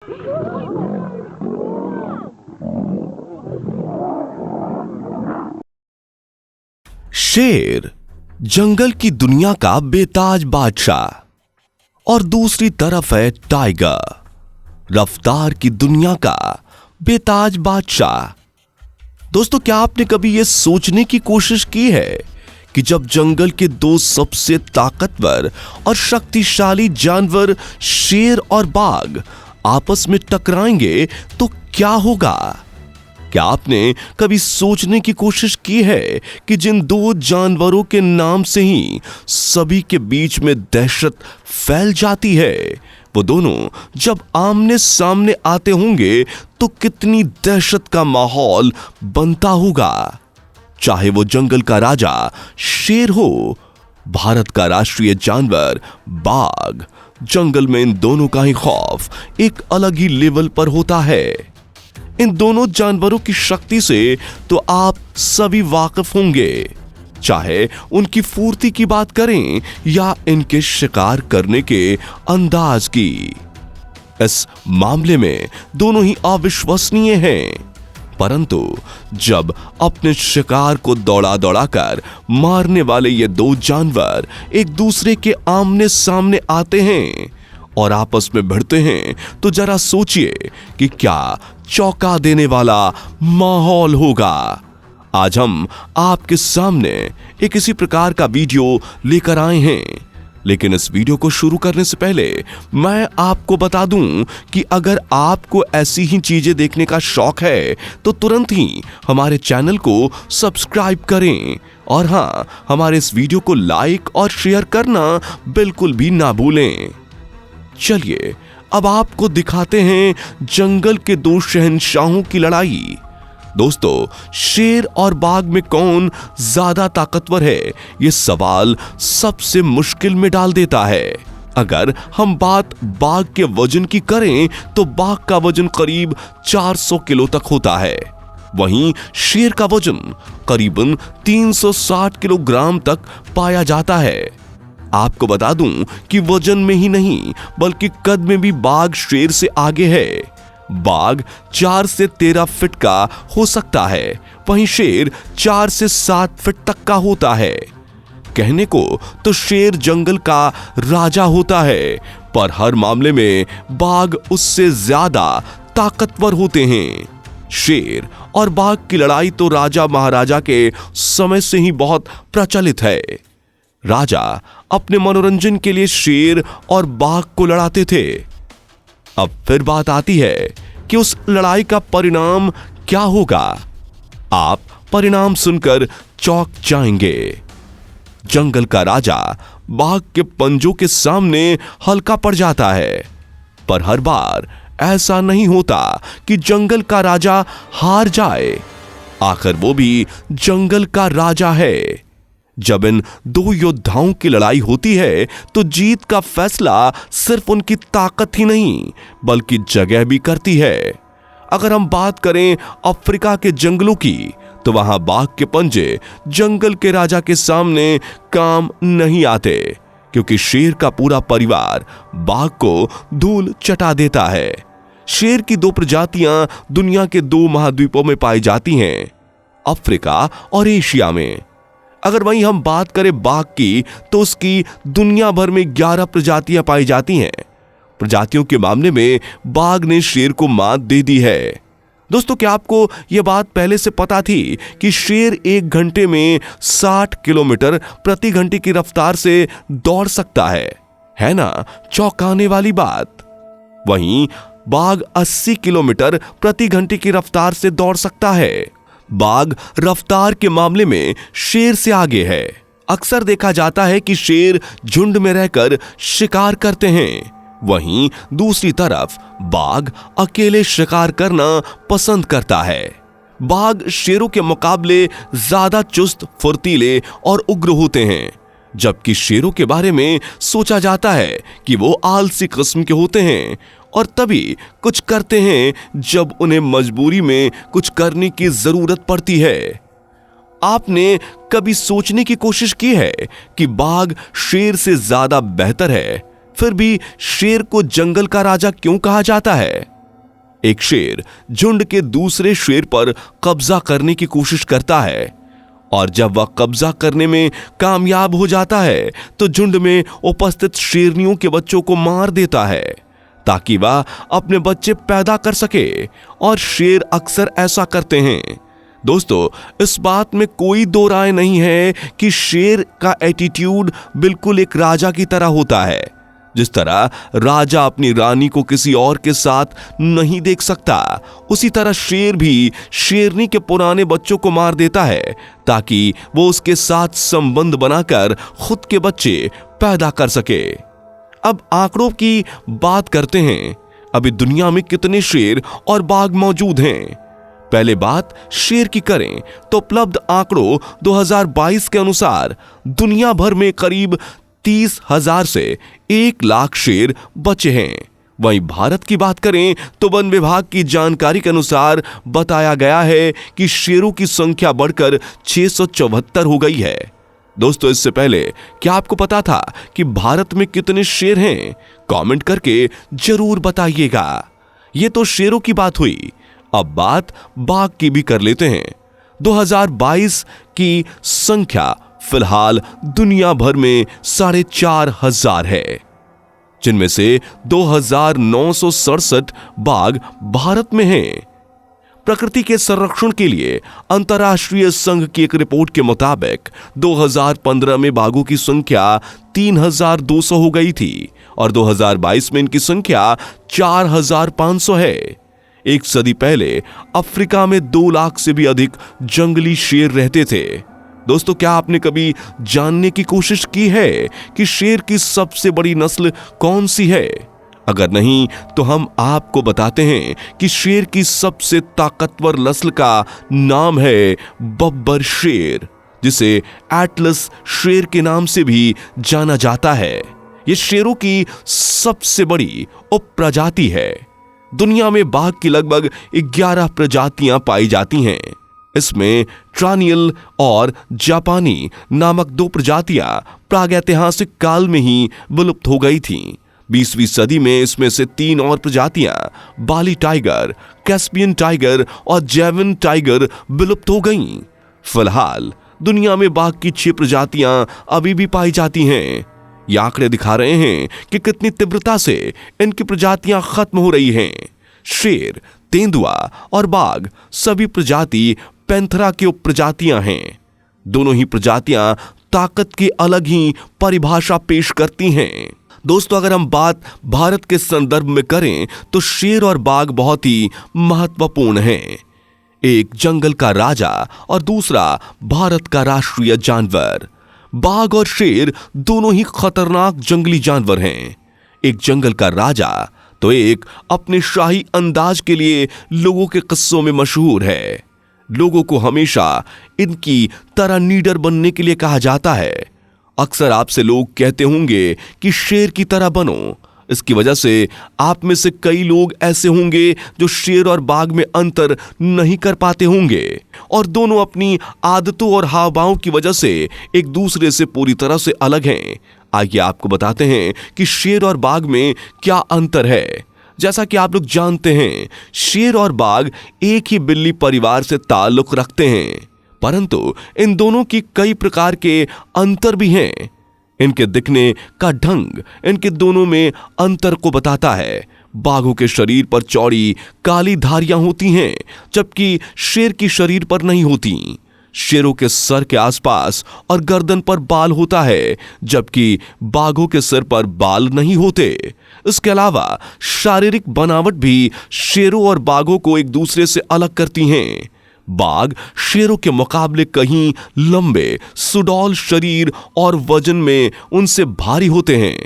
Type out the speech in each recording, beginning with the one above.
शेर जंगल की दुनिया का बेताज बादशाह और दूसरी तरफ है टाइगर रफ्तार की दुनिया का बेताज बादशाह। दोस्तों, क्या आपने कभी यह सोचने की कोशिश की है कि जब जंगल के दो सबसे ताकतवर और शक्तिशाली जानवर शेर और बाघ आपस में टकराएंगे तो क्या होगा? क्या आपने कभी सोचने की कोशिश की है कि जिन दो जानवरों के नाम से ही सभी के बीच में दहशत फैल जाती है, वो दोनों जब आमने सामने आते होंगे तो कितनी दहशत का माहौल बनता होगा? चाहे वो जंगल का राजा शेर हो, भारत का राष्ट्रीय जानवर बाघ, जंगल में इन दोनों का ही खौफ एक अलग ही लेवल पर होता है। इन दोनों जानवरों की शक्ति से तो आप सभी वाकिफ होंगे, चाहे उनकी फुर्ती की बात करें या इनके शिकार करने के अंदाज की। इस मामले में दोनों ही अविश्वसनीय हैं, परंतु जब अपने शिकार को दौड़ा दौड़ा कर मारने वाले ये दो जानवर एक दूसरे के आमने सामने आते हैं और आपस में भिड़ते हैं, तो जरा सोचिए कि क्या चौंका देने वाला माहौल होगा। आज हम आपके सामने एक इसी प्रकार का वीडियो लेकर आए हैं, लेकिन इस वीडियो को शुरू करने से पहले मैं आपको बता दूं कि अगर आपको ऐसी ही चीजें देखने का शौक है तो तुरंत ही हमारे चैनल को सब्सक्राइब करें और हां, हमारे इस वीडियो को लाइक और शेयर करना बिल्कुल भी ना भूलें। चलिए अब आपको दिखाते हैं जंगल के दो शहंशाहों की लड़ाई। दोस्तों, शेर और बाघ में कौन ज्यादा ताकतवर है, यह सवाल सबसे मुश्किल में डाल देता है। अगर हम बात बाघ के वजन की करें तो बाघ का वजन करीब 400 किलो तक होता है, वहीं शेर का वजन करीबन 360 किलोग्राम तक पाया जाता है। आपको बता दूं कि वजन में ही नहीं बल्कि कद में भी बाघ शेर से आगे है। बाघ 4 से 13 फीट का हो सकता है, वहीं शेर 4 से 7 फीट तक का होता है। कहने को तो शेर जंगल का राजा होता है, पर हर मामले में बाघ उससे ज्यादा ताकतवर होते हैं। शेर और बाघ की लड़ाई तो राजा महाराजा के समय से ही बहुत प्रचलित है। राजा अपने मनोरंजन के लिए शेर और बाघ को लड़ाते थे। अब फिर बात आती है कि उस लड़ाई का परिणाम क्या होगा। आप परिणाम सुनकर चौंक जाएंगे। जंगल का राजा बाघ के पंजों के सामने हल्का पड़ जाता है, पर हर बार ऐसा नहीं होता कि जंगल का राजा हार जाए। आखिर वो भी जंगल का राजा है। जब इन दो योद्धाओं की लड़ाई होती है तो जीत का फैसला सिर्फ उनकी ताकत ही नहीं बल्कि जगह भी करती है। अगर हम बात करें अफ्रीका के जंगलों की, तो वहां बाघ के पंजे जंगल के राजा के सामने काम नहीं आते, क्योंकि शेर का पूरा परिवार बाघ को धूल चटा देता है। शेर की दो प्रजातियां दुनिया के दो महाद्वीपों में पाई जाती हैं, अफ्रीका और एशिया में। अगर वहीं हम बात करें बाघ की, तो उसकी दुनिया भर में 11 प्रजातियां पाई जाती हैं। प्रजातियों के मामले में बाघ ने शेर को मात दे दी है। दोस्तों, क्या आपको यह बात पहले से पता थी कि शेर 1 घंटे में 60 किलोमीटर प्रति घंटे की रफ्तार से दौड़ सकता है ना? चौंकाने वाली बात। वहीं बाघ 80 किलोमीटर प्रति घंटे की रफ्तार से दौड़ सकता है। बाघ रफ्तार के मामले में शेर से आगे है। अक्सर देखा जाता है कि शेर झुंड में रहकर शिकार करते हैं, वहीं दूसरी तरफ बाघ अकेले शिकार करना पसंद करता है। बाघ शेरों के मुकाबले ज्यादा चुस्त, फुर्तीले और उग्र होते हैं, जबकि शेरों के बारे में सोचा जाता है कि वो आलसी किस्म के होते हैं और तभी कुछ करते हैं जब उन्हें मजबूरी में कुछ करने की जरूरत पड़ती है। आपने कभी सोचने की कोशिश की है कि बाघ शेर से ज्यादा बेहतर है, फिर भी शेर को जंगल का राजा क्यों कहा जाता है? एक शेर झुंड के दूसरे शेर पर कब्जा करने की कोशिश करता है और जब वह कब्जा करने में कामयाब हो जाता है तो झुंड में उपस्थित शेरनियों के बच्चों को मार देता है ताकि वह अपने बच्चे पैदा कर सके और शेर अक्सर ऐसा करते हैं। दोस्तों, इस बात में कोई दो राय नहीं है कि शेर का एटीट्यूड बिल्कुल एक राजा की तरह होता है। जिस तरह राजा अपनी रानी को किसी और के साथ नहीं देख सकता, उसी तरह शेर भी शेरनी के पुराने बच्चों को मार देता है ताकि वो उसके साथ संबंध बनाकर खुद के बच्चे पैदा कर सके। अब आंकड़ों की बात करते हैं। अभी दुनिया में कितने शेर और बाघ मौजूद हैं? पहले बात शेर की करें तो उपलब्ध आंकड़ों 2022 के अनुसार दुनिया भर में करीब 30,000 से 1 लाख शेर बचे हैं। वहीं भारत की बात करें तो वन विभाग की जानकारी के अनुसार बताया गया है कि शेरों की संख्या बढ़कर 674 हो गई है। दोस्तों, इससे पहले क्या आपको पता था कि भारत में कितने शेर हैं? कमेंट करके जरूर बताइएगा। ये तो शेरों की बात हुई, अब बात बाघ की भी कर लेते हैं। 2022 की संख्या फिलहाल दुनिया भर में 4,500 है, जिनमें से 2,967 बाघ भारत में हैं। प्रकृति के संरक्षण के लिए अंतर्राष्ट्रीय संघ की एक रिपोर्ट के मुताबिक 2015 में बाघों की संख्या 3,200 हो गई थी और 2022 में इनकी संख्या 4,500 है। एक सदी पहले अफ्रीका में 2 लाख से भी अधिक जंगली शेर रहते थे। दोस्तों, क्या आपने कभी जानने की कोशिश की है कि शेर की सबसे बड़ी नस्ल कौन सी है? अगर नहीं तो हम आपको बताते हैं कि शेर की सबसे ताकतवर नस्ल का नाम है बब्बर शेर, जिसे एटलस शेर के नाम से भी जाना जाता है। यह शेरों की सबसे बड़ी उपप्रजाति है। दुनिया में बाघ की लगभग 11 प्रजातियां पाई जाती हैं। इसमें ट्रानियल और जापानी नामक 2 प्रजातियां प्रागैतिहासिक काल में ही विलुप्त हो गई थीं। 20वीं सदी में इसमें से 3 और प्रजातियां बाली टाइगर, कैस्पियन टाइगर और जैवन टाइगर विलुप्त हो गईं। फिलहाल दुनिया में बाघ की 6 प्रजातियां अभी भी पाई जाती हैं। ये आंकड़े दिखा रहे हैं कि कितनी तीव्रता से इनकी प्रजातियां खत्म हो रही हैं। शेर, तेंदुआ और बाघ सभी प्रजाति पैंथरा की उपप्रजातियां हैं। दोनों ही प्रजातियां ताकत की अलग ही परिभाषा पेश करती हैं। दोस्तों, अगर हम बात भारत के संदर्भ में करें तो शेर और बाघ बहुत ही महत्वपूर्ण हैं। एक जंगल का राजा और दूसरा भारत का राष्ट्रीय जानवर। बाघ और शेर दोनों ही खतरनाक जंगली जानवर हैं। एक जंगल का राजा तो एक अपने शाही अंदाज के लिए लोगों के किस्सों में मशहूर है। लोगों को हमेशा इनकी तरह नीडर बनने के लिए कहा जाता है। अक्सर आपसे लोग कहते होंगे कि शेर की तरह बनो। इसकी वजह से आप में से कई लोग ऐसे होंगे जो शेर और बाघ में अंतर नहीं कर पाते होंगे और दोनों अपनी आदतों और हाव भाव की वजह से एक दूसरे से पूरी तरह से अलग हैं। आइए आपको बताते हैं कि शेर और बाघ में क्या अंतर है। जैसा कि आप लोग जानते हैं, शेर और बाघ एक ही बिल्ली परिवार से ताल्लुक रखते हैं, परंतु इन दोनों की कई प्रकार के अंतर भी हैं। इनके दिखने का ढंग इनके दोनों में अंतर को बताता है। बाघों के शरीर पर चौड़ी काली धारियां होती हैं, जबकि शेर की शरीर पर नहीं होती। शेरों के सर के आसपास और गर्दन पर बाल होता है, जबकि बाघों के सिर पर बाल नहीं होते। इसके अलावा शारीरिक बनावट भी शेरों और बाघों को एक दूसरे से अलग करती हैं। बाघ शेरों के मुकाबले कहीं लंबे, सुडौल शरीर और वजन में उनसे भारी होते हैं,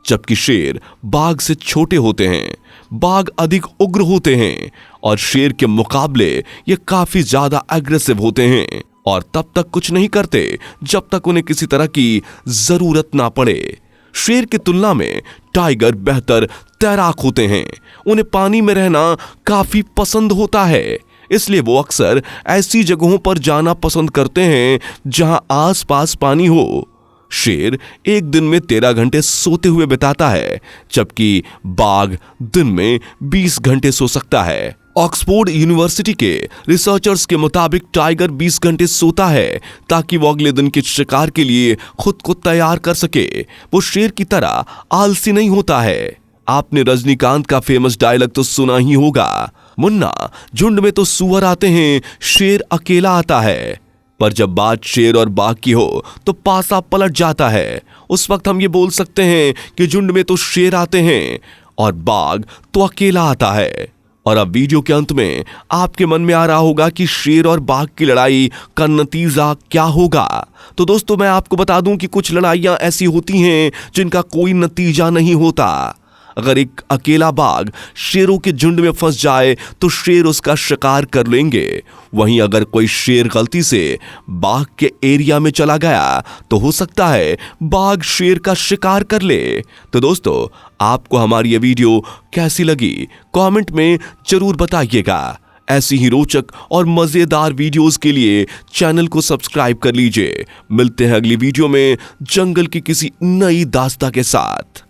जबकि शेर बाघ से छोटे होते हैं। बाघ अधिक उग्र होते हैं और शेर के मुकाबले ये काफी ज्यादा एग्रेसिव होते हैं और तब तक कुछ नहीं करते जब तक उन्हें किसी तरह की जरूरत ना पड़े। शेर की तुलना में टाइगर बेहतर तैराक होते हैं। उन्हें पानी में रहना काफी पसंद होता है, इसलिए वो अक्सर ऐसी जगहों पर जाना पसंद करते हैं जहां आसपास पानी हो। शेर एक दिन में 13 घंटे सोते हुए बिताता है, जबकि बाघ दिन में 20 घंटे सो सकता है। ऑक्सफोर्ड यूनिवर्सिटी के रिसर्चर्स के मुताबिक टाइगर 20 घंटे सोता है ताकि वो अगले दिन के शिकार के लिए खुद को तैयार कर सके। वो शेर की तरह आलसी नहीं होता है। आपने रजनीकांत का फेमस डायलॉग तो सुना ही होगा, मुन्ना झुंड में तो सुअर आते हैं, शेर अकेला आता है। पर जब बात शेर और बाघ की हो तो पासा पलट जाता है। उस वक्त हम ये बोल सकते हैं कि झुंड में तो शेर आते हैं और बाघ तो अकेला आता है। और अब वीडियो के अंत में आपके मन में आ रहा होगा कि शेर और बाघ की लड़ाई का नतीजा क्या होगा। तो दोस्तों, मैं आपको बता दूं कि कुछ लड़ाइयां ऐसी होती हैं जिनका कोई नतीजा नहीं होता। अगर एक अकेला बाघ शेरों के झुंड में फंस जाए तो शेर उसका शिकार कर लेंगे। वहीं अगर कोई शेर गलती से बाघ के एरिया में चला गया तो हो सकता है बाघ शेर का शिकार कर ले। तो दोस्तों, आपको हमारी ये वीडियो कैसी लगी कमेंट में जरूर बताइएगा। ऐसी ही रोचक और मजेदार वीडियोस के लिए चैनल को सब्सक्राइब कर लीजिए। मिलते हैं अगली वीडियो में जंगल की किसी नई दास्तां के साथ।